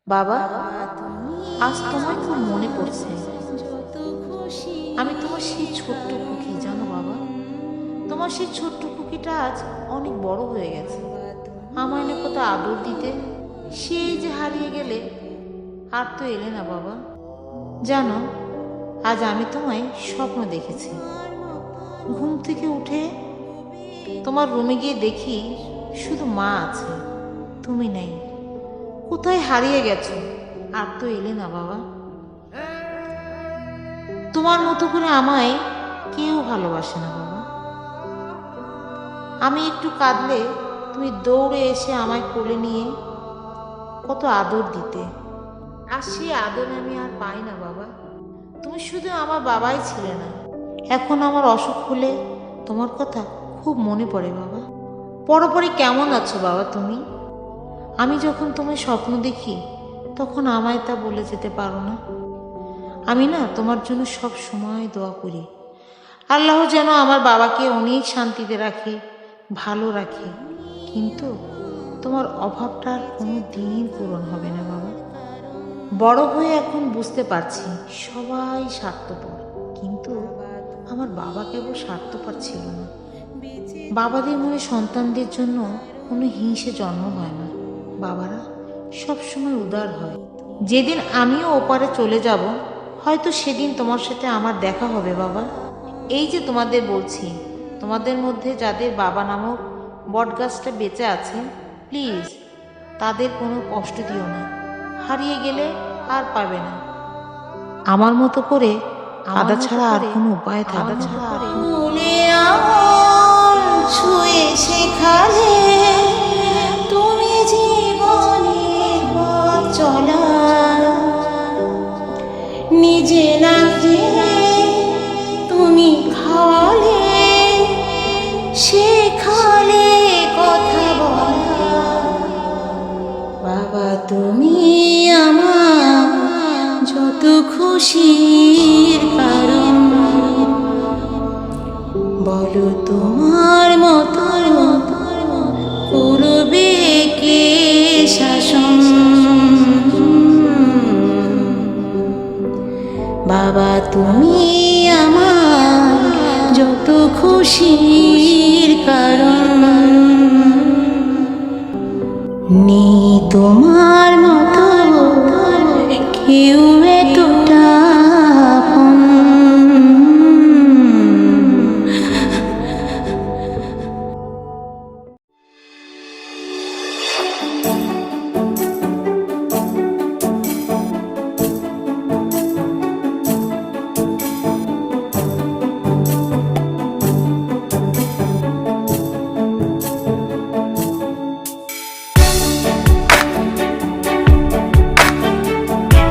বাবা, আজ তোমায় খুব মনে পড়ছে। আমি তোমার সেই ছোট্ট খুকি, জানো বাবা, তোমার সেই ছোট্ট খুকিটা আজ অনেক বড় হয়ে গেছে। আমায় না কত আদর দিতে, সেই যে হারিয়ে গেলে, আর তো এলে না বাবা। জানো, আজ আমি তোমায় স্বপ্ন দেখেছি। ঘুম থেকে উঠে তোমার রুমে গিয়ে দেখি শুধু মা আছে, তুমি নেই। কোথায় হারিয়ে গেছো, আর তো এলে না বাবা। তোমার মতো করে আমায় কেউ ভালোবাসে না বাবা। আমি একটু কাঁদলে তুমি দৌড়ে এসে আমায় কোলে নিয়ে কত আদর দিতে। আর সেই আদর আমি আর পাই না বাবা। তুমি শুধু আমার বাবাই ছিলে না। এখন আমার অসুখ হলে তোমার কথা খুব মনে পড়ে বাবা। পরপরই কেমন আছো বাবা তুমি? আমি যখন তোমায় স্বপ্ন দেখি তখন আমায় তা বলে যেতে পারো না? আমি না তোমার জন্য সব সময় দোয়া করি, আল্লাহ যেন আমার বাবাকে অনেক শান্তিতে রাখে, ভালো রাখে। কিন্তু তোমার অভাবটা আর কোনো দিন পূরণ হবে না বাবা। বড় হয়ে এখন বুঝতে পারছি সবাই স্বার্থপর, কিন্তু আমার বাবা কেবল স্বার্থপর ছিল না। বাবাদের মনে সন্তানদের জন্য কোনো হিংসে জন্ম হয় না। বাবারা সব সময় উদার হয়। যেদিন আমিও ওপারে চলে যাব, হয়তো সেদিন তোমার সাথে আমার দেখা হবে বাবা। এই যে তোমাদের বলছি, তোমাদের মধ্যে যাদের বাবা নামক বটগাছটা বেঁচে আছে, প্লিজ তাদের কোনো কষ্ট দিও না। হারিয়ে গেলে আর পাবে না। আমার মতো করে আদা ছাড়া আর কোনো উপায় থাকে না। ছুঁয়ে শেখালে তুমি জীবনের পথ চলা, নিজে না জেনে তুমি খাওয়ালে, শেখালে কথা বলা। বাবা তুমি আমার যত খুশির কারণ, বলো তোমার মতো করবে কে শাসন। বাবা তুমি আমার যত খুশির কারণ, নেই তোমার